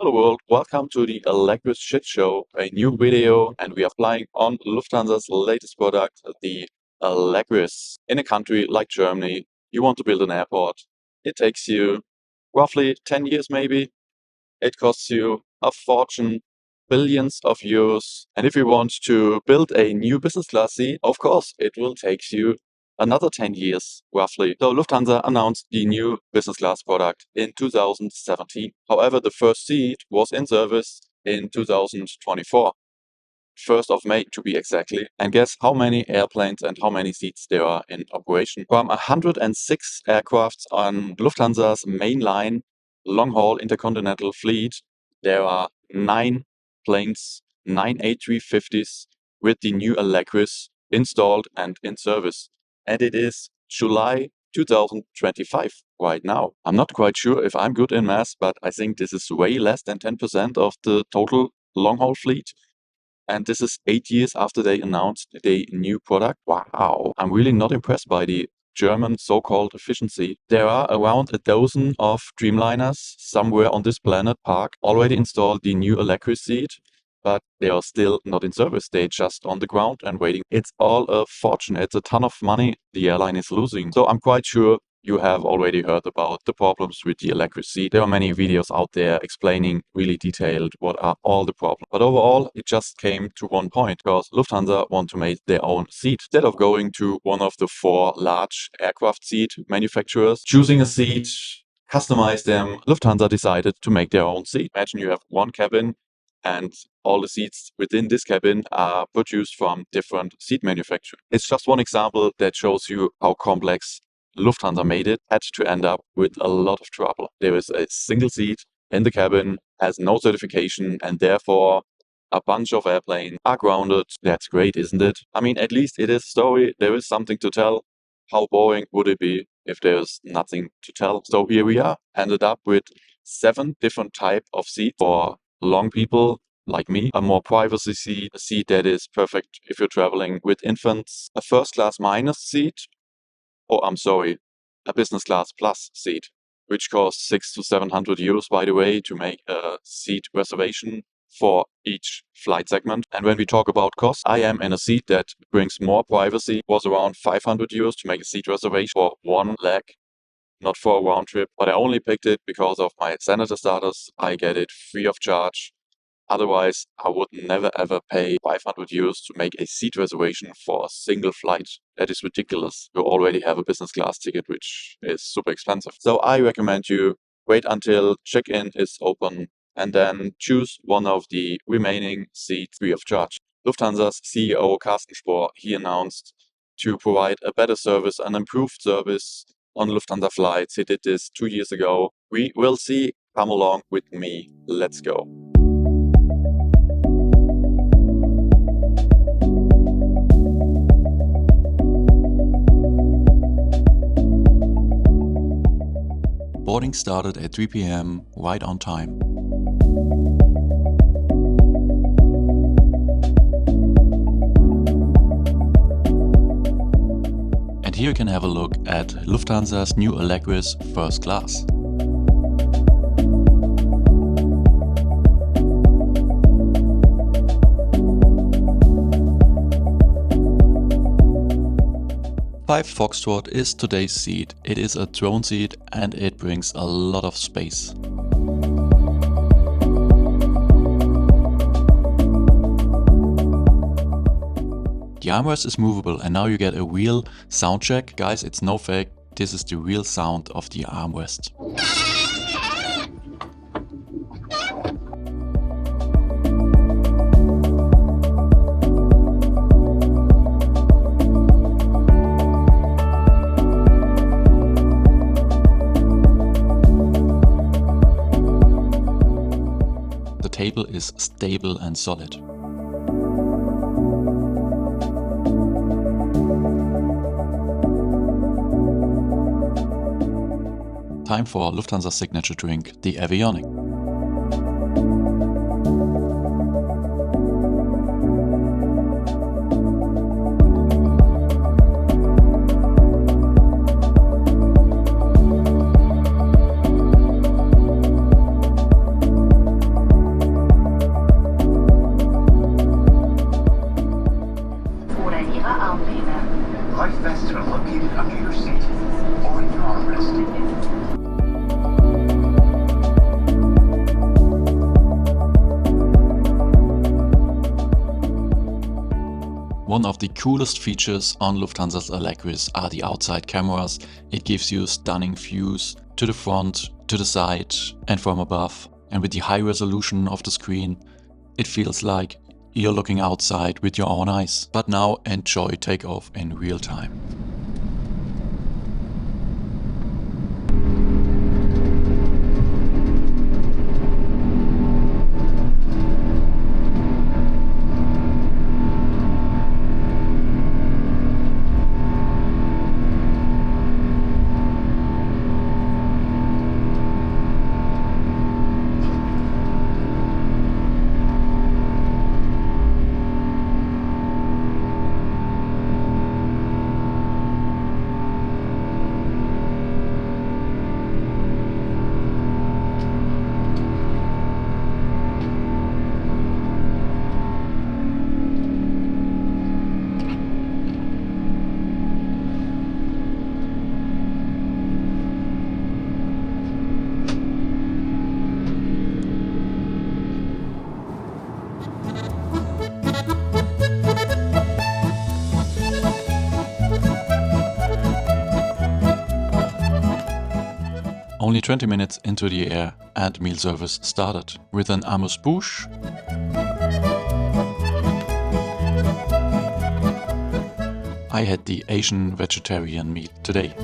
Hello world, welcome to the Allegris Shit Show, a new video, and we are flying on Lufthansa's latest product, the Allegris. In a country like Germany, you want to build an airport. It takes you roughly 10 years maybe. It costs you a fortune, billions of euros. And if you want to build a new business class seat, of course, it will take you another 10 years, roughly. So Lufthansa announced the new business class product in 2017. However, the first seat was in service in 2024. 1st of May to be exactly. And guess how many airplanes and how many seats there are in operation? From 106 aircrafts on Lufthansa's mainline long-haul intercontinental fleet, there are 9 planes, 9 A350s with the new Allegris installed and in service. And it is July 2025 right now. I'm not quite sure if I'm good in math, but I think this is way less than 10% of the total long-haul fleet. And this is 8 years after they announced the new product. Wow, I'm really not impressed by the German so-called efficiency. There are around a dozen of Dreamliners somewhere on this planet park already installed the new Allegris seat, but they are still not in service. They're just on the ground and waiting. It's all a fortune. It's a ton of money the airline is losing. So I'm quite sure you have already heard about the problems with the Allegris seat. There are many videos out there explaining really detailed what are all the problems. But overall, it just came to one point because Lufthansa want to make their own seat. Instead of going to one of the 4 large aircraft seat manufacturers, choosing a seat, customize them, Lufthansa decided to make their own seat. Imagine you have one cabin and all the seats within this cabin are produced from different seat manufacturers. It's just one example that shows you how complex Lufthansa made it, had to end up with a lot of trouble. There is a single seat in the cabin, has no certification, and therefore a bunch of airplanes are grounded. That's great, isn't it? I mean, at least it is a story. There is something to tell. How boring would it be if there's nothing to tell? So here we are, ended up with 7 different types of seats for long people like me, a more privacy seat, a seat that is perfect if you're traveling with infants, a first class minus seat, a business class plus seat, which costs 600 to 700 euros, by the way, to make a seat reservation for each flight segment. And when we talk about cost, I am in a seat that brings more privacy. It was around 500 euros to make a seat reservation for one leg, not for a round trip, but I only picked it because of my senator status. I get it free of charge. Otherwise, I would never ever pay 500 euros to make a seat reservation for a single flight. That is ridiculous. You already have a business class ticket, which is super expensive. So I recommend you wait until check-in is open and then choose one of the remaining seats free of charge. Lufthansa's CEO Carsten Spohr, he announced to provide a better service, an improved service on Lufthansa flights. He did this 2 years ago. We will see. Come along with me. Let's go. Boarding started at 3 p.m. right on time. And here you can have a look at Lufthansa's new Allegris first class. Five Foxtrot is today's seat. It is a throne seat and it brings a lot of space. The armrest is movable and now you get a real sound check. Guys, it's no fake. This is the real sound of the armrest. The table is stable and solid. Time for Lufthansa's signature drink, the Avionic. One of the coolest features on Lufthansa's Allegris are the outside cameras. It gives you stunning views to the front, to the side and from above. And with the high resolution of the screen, it feels like you're looking outside with your own eyes. But now enjoy takeoff in real time. Only 20 minutes into the air and meal service started with an amuse-bouche, I had the Asian vegetarian meat today.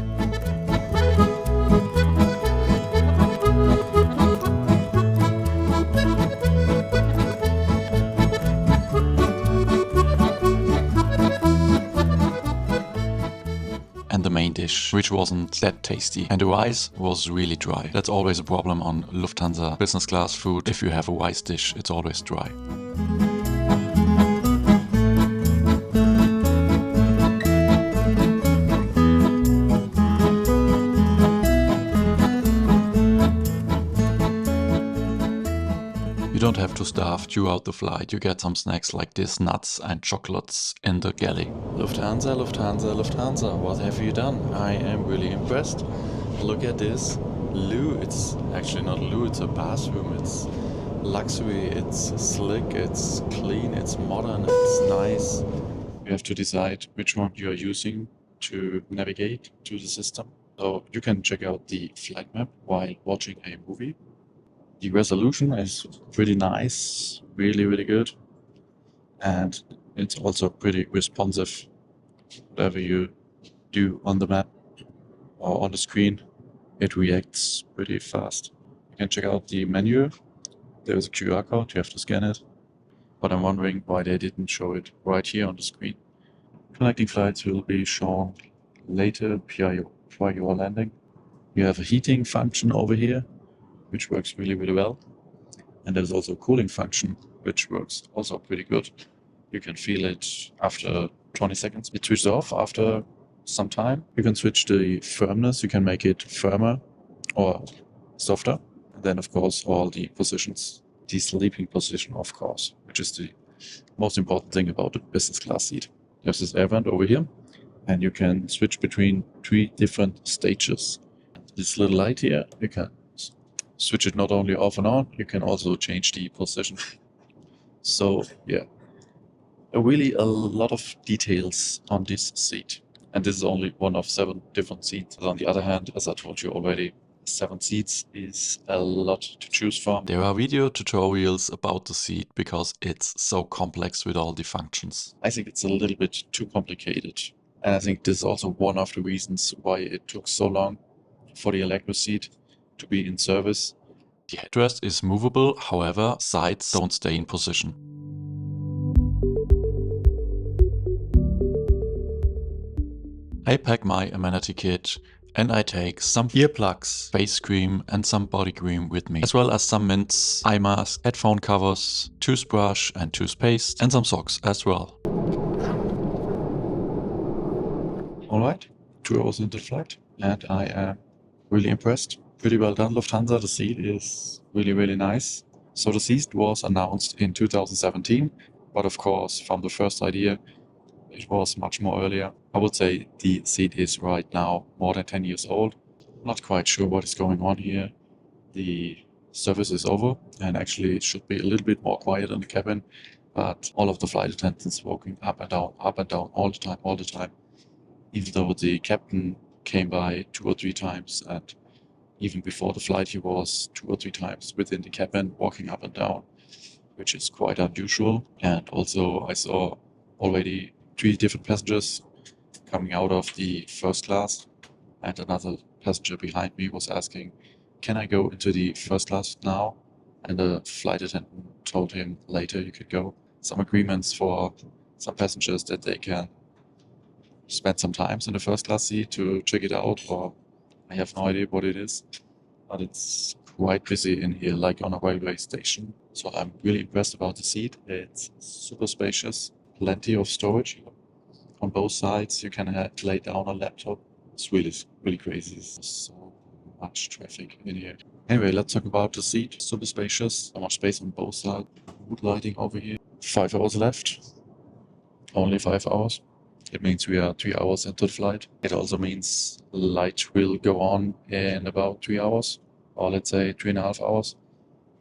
And the main dish, which wasn't that tasty. And the rice was really dry. That's always a problem on Lufthansa business class food. If you have a rice dish, it's always dry. You don't have to starve throughout the flight. You get some snacks like this, nuts and chocolates in the galley. Lufthansa, Lufthansa, Lufthansa, what have you done? I am really impressed. Look at this loo. It's actually not a loo, it's a bathroom. It's luxury, it's slick, it's clean, it's modern, it's nice. You have to decide which one you are using to navigate to the system. So you can check out the flight map while watching a movie. The resolution is pretty nice, really, really good. And it's also pretty responsive. Whatever you do on the map or on the screen, it reacts pretty fast. You can check out the menu. There is a QR code, you have to scan it. But I'm wondering why they didn't show it right here on the screen. Connecting flights will be shown later while you are landing. You have a heating function over here, which works really, really well. And there's also a cooling function, which works also pretty good. You can feel it after 20 seconds. It switches off after some time. You can switch the firmness. You can make it firmer or softer. And then, of course, all the positions. The sleeping position, of course, which is the most important thing about the business class seat. There's this air vent over here, and you can switch between 3 different stages. This little light here, you can switch it not only off and on, you can also change the position. So yeah, really a lot of details on this seat. And this is only one of 7 different seats. On the other hand, as I told you already, 7 seats is a lot to choose from. There are video tutorials about the seat because it's so complex with all the functions. I think it's a little bit too complicated. And I think this is also one of the reasons why it took so long for the Allegris seat to be in service. The headrest is movable, however, sides don't stay in position. I pack my amenity kit and I take some earplugs, face cream and some body cream with me, as well as some mints, eye mask, headphone covers, toothbrush and toothpaste, and some socks as well. Alright, 2 hours into the flight and I am really impressed. Pretty well done, Lufthansa. The seat is really, really nice. So the seat was announced in 2017, but of course, from the first idea, it was much more earlier. I would say the seat is right now more than 10 years old. Not quite sure what is going on here. The service is over and actually it should be a little bit more quiet in the cabin. but all of the flight attendants walking up and down all the time, even though the captain came by 2 or 3 times, and even before the flight he was 2 or 3 times within the cabin walking up and down, which is quite unusual. And also I saw already 3 different passengers coming out of the first class, and another passenger behind me was asking, "Can I go into the first class now?" And the flight attendant told him later you could go. Some agreements for some passengers that they can spend some time in the first class seat to check it out, or I have no idea what it is, but it's quite busy in here, like on a railway station. So I'm really impressed about the seat. It's super spacious, plenty of storage on both sides. You can lay down a laptop. It's really crazy. There's so much traffic in here. Anyway, let's talk about the seat. Super spacious, so much space on both sides. Good lighting over here. 5 hours left. Only 5 hours. It means we are 3 hours into the flight. It also means light will go on in about 3 hours, or let's say 3.5 hours.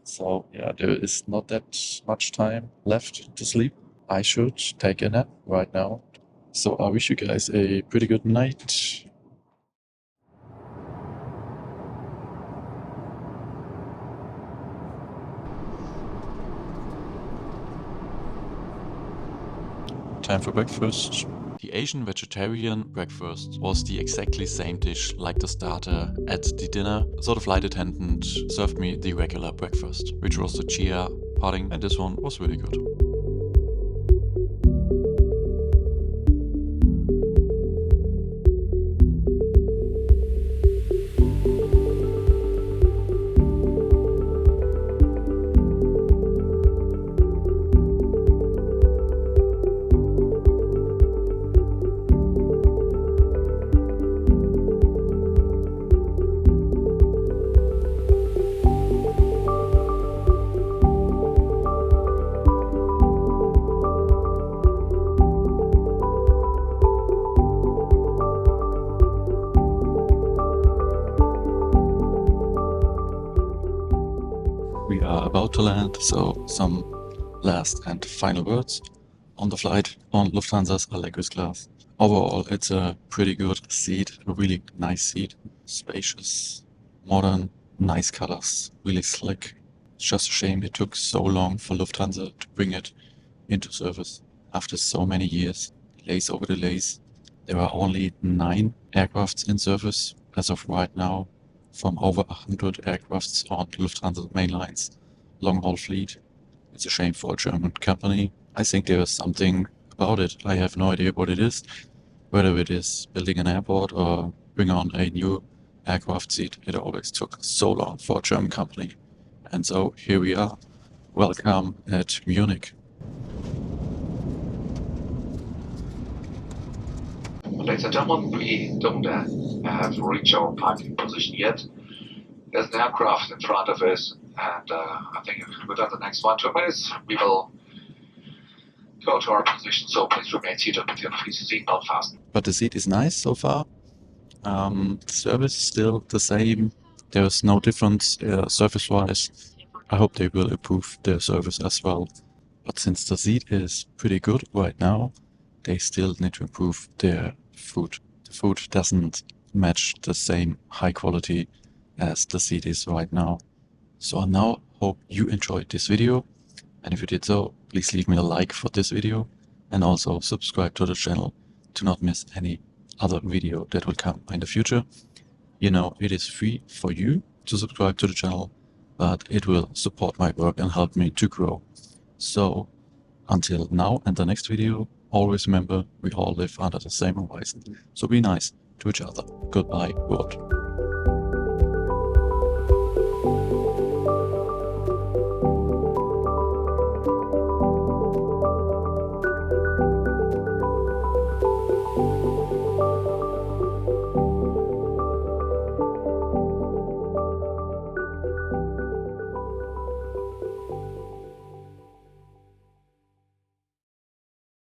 So yeah, there is not that much time left to sleep. I should take a nap right now. So I wish you guys a pretty good night. Time for breakfast. The Asian vegetarian breakfast was the exactly same dish like the starter at the dinner, so the flight attendant served me the regular breakfast, which was the chia pudding, and this one was really good. We are about to land, so some last and final words on the flight on Lufthansa's Allegris class. Overall, it's a pretty good seat, a really nice seat. Spacious, modern, nice colors, really slick. It's just a shame it took so long for Lufthansa to bring it into service after so many years. Delays over delays. There are only 9 aircrafts in service as of right now, from over 100 aircrafts on Lufthansa mainlines long-haul fleet. It's a shame for a German company. I think there is something about it. I have no idea what it is, whether it is building an airport or bring on a new aircraft seat. It always took so long for a German company. And so here we are. Welcome at Munich. Ladies and gentlemen, we don't have reached our parking position yet. There's an aircraft in front of us, and I think within the next 1-2 minutes we will go to our position. So please remain seated with your seatbelt fastened. But the seat is nice so far. Service is still the same. There's no difference service-wise. I hope they will improve their service as well. But since the seat is pretty good right now, they still need to improve their food. The food doesn't match the same high quality as the seat is right now. So I now hope you enjoyed this video, and if you did so, please leave me a like for this video and also subscribe to the channel to not miss any other video that will come in the future. You know, it is free for you to subscribe to the channel, but it will support my work and help me to grow. So until now and the next video, always remember we all live under the same horizon. So be nice to each other. Goodbye, world.